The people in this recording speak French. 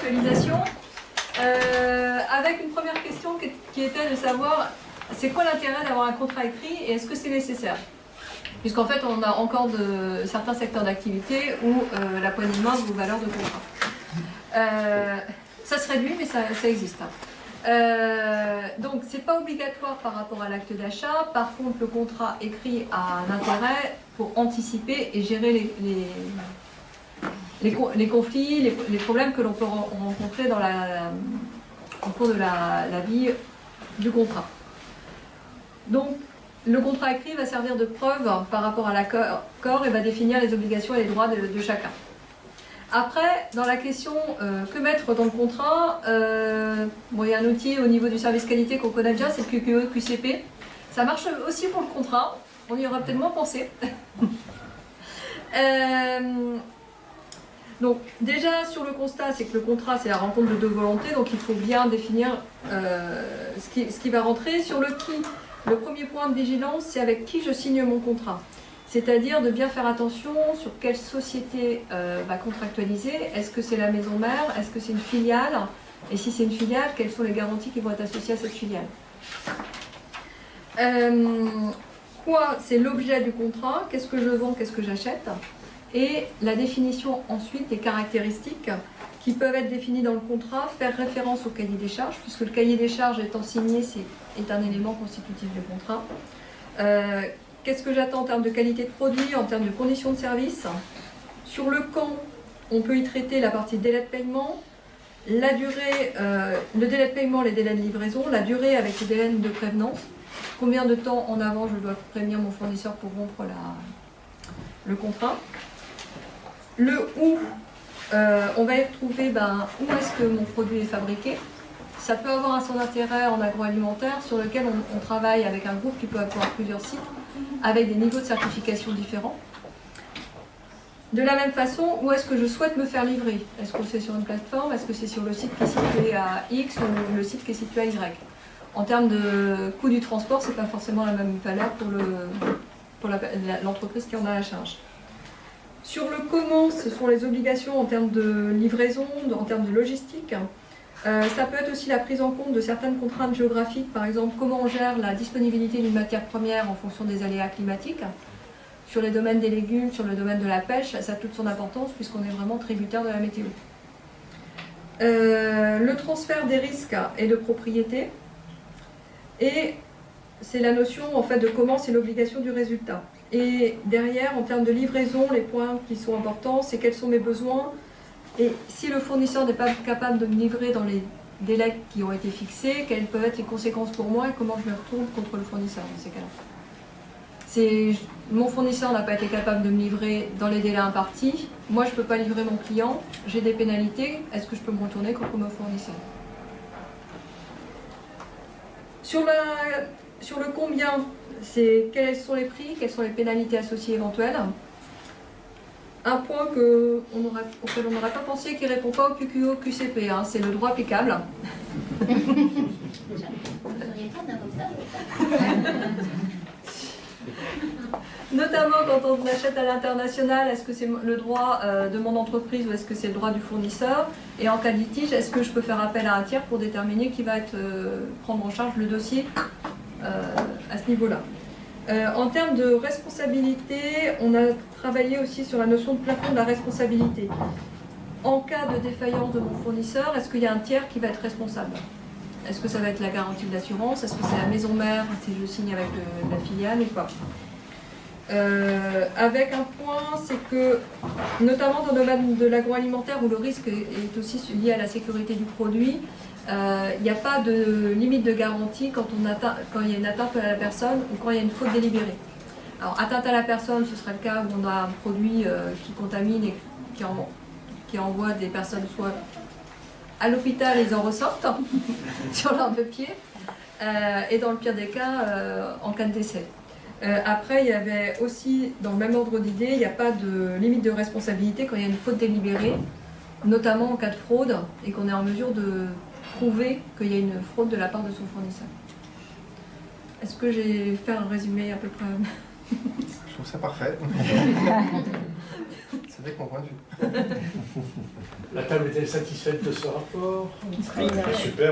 contractualisation, avec une première question qui était de savoir c'est quoi l'intérêt d'avoir un contrat écrit et est-ce que c'est nécessaire? Puisqu'en fait, on a encore certains secteurs d'activité où la poignée de main vaut valeur de contrat. Ça se réduit, mais ça existe. Donc, c'est pas obligatoire par rapport à l'acte d'achat. Par contre, le contrat écrit a un intérêt pour anticiper et gérer les conflits, les problèmes que l'on peut rencontrer au cours de la vie du contrat. Donc, le contrat écrit va servir de preuve par rapport à l'accord et va définir les obligations et les droits de chacun. Après, dans la question que mettre dans le contrat, il y a un outil au niveau du service qualité qu'on connaît bien, c'est le QQE, QCP. Ça marche aussi pour le contrat, on y aura peut-être moins pensé. Donc déjà sur le constat, c'est que le contrat c'est la rencontre de deux volontés, donc il faut bien définir ce qui va rentrer. Sur le qui, le premier point de vigilance, c'est avec qui je signe mon contrat. C'est-à-dire de bien faire attention sur quelle société va contractualiser. Est-ce que c'est la maison mère? Est-ce que c'est une filiale? Et si c'est une filiale, quelles sont les garanties qui vont être associées à cette filiale? Quoi? C'est l'objet du contrat. Qu'est-ce que je vends? Qu'est-ce que j'achète? Et la définition ensuite des caractéristiques qui peuvent être définies dans le contrat, faire référence au cahier des charges, puisque le cahier des charges étant signé, est un élément constitutif du contrat. Qu'est-ce que j'attends en termes de qualité de produit, en termes de conditions de service? Sur le quand, on peut y traiter la partie délai de paiement, la durée, le délai de paiement, les délais de livraison, la durée avec les délais de prévenance, combien de temps en avant je dois prévenir mon fournisseur pour rompre le contrat. Le où, on va y retrouver où est-ce que mon produit est fabriqué. Ça peut avoir un centre d'intérêt en agroalimentaire sur lequel on travaille avec un groupe qui peut avoir plusieurs sites, avec des niveaux de certification différents. De la même façon, où est-ce que je souhaite me faire livrer? Est-ce que c'est sur une plateforme? Est-ce que c'est sur le site qui est situé à X ou le site qui est situé à Y? En termes de coût du transport, ce n'est pas forcément la même valeur pour l'entreprise qui en a la charge. Sur le comment, ce sont les obligations en termes de livraison, en termes de logistique. Ça peut être aussi la prise en compte de certaines contraintes géographiques, par exemple comment on gère la disponibilité d'une matière première en fonction des aléas climatiques. Sur les domaines des légumes, sur le domaine de la pêche, ça a toute son importance puisqu'on est vraiment tributaire de la météo. Le transfert des risques et de propriété. Et c'est la notion en fait de comment c'est l'obligation du résultat. Et derrière, en termes de livraison, les points qui sont importants, c'est quels sont mes besoins. Et si le fournisseur n'est pas capable de me livrer dans les délais qui ont été fixés, quelles peuvent être les conséquences pour moi et comment je me retourne contre le fournisseur dans ces cas-là. Mon fournisseur n'a pas été capable de me livrer dans les délais impartis, moi je ne peux pas livrer mon client, j'ai des pénalités, est-ce que je peux me retourner contre mon fournisseur? Sur le combien, c'est quels sont les prix, quelles sont les pénalités associées éventuelles. Un point auquel on n'aurait pas pensé qui ne répond pas au QQO QCP, c'est le droit applicable. Notamment quand on achète à l'international, est-ce que c'est le droit de mon entreprise ou est-ce que c'est le droit du fournisseur? Et en cas de litige, est-ce que je peux faire appel à un tiers pour déterminer qui va prendre en charge le dossier à ce niveau-là? En termes de responsabilité, on a travaillé aussi sur la notion de plafond de la responsabilité. En cas de défaillance de mon fournisseur, est-ce qu'il y a un tiers qui va être responsable? Est-ce que ça va être la garantie de l'assurance? Est-ce que c'est la maison mère si je signe avec la filiale ou pas? Avec un point, c'est que, notamment dans le domaine de l'agroalimentaire où le risque est aussi lié à la sécurité du produit, il n'y a pas de limite de garantie quand il y a une atteinte à la personne ou quand il y a une faute délibérée. Alors, atteinte à la personne, ce sera le cas où on a un produit qui contamine et qui envoie des personnes soit à l'hôpital et ils en ressortent sur leurs deux pieds, et dans le pire des cas, en cas de décès. Après, il y avait aussi, dans le même ordre d'idée, il n'y a pas de limite de responsabilité quand il y a une faute délibérée, notamment en cas de fraude, et qu'on est en mesure de prouver qu'il y a une fraude de la part de son fournisseur. Est-ce que j'ai fait un résumé à peu près? Je trouve ça parfait. n'est que mon point de vue. La table est-elle satisfaite de ce rapport? Super.